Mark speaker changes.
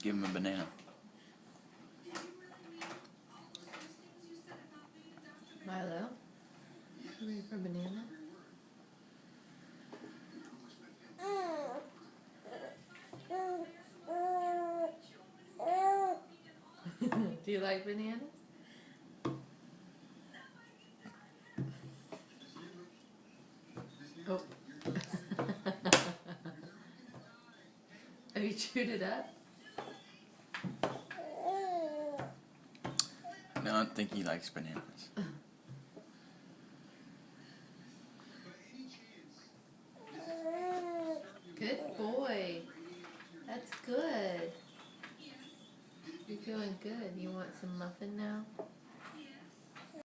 Speaker 1: give him a banana.
Speaker 2: Milo, you ready for a banana? Do you like bananas? Oh. Have you chewed it up?
Speaker 1: No, I don't think he likes bananas.
Speaker 2: Good boy. That's good. You're feeling good. You want some muffin now?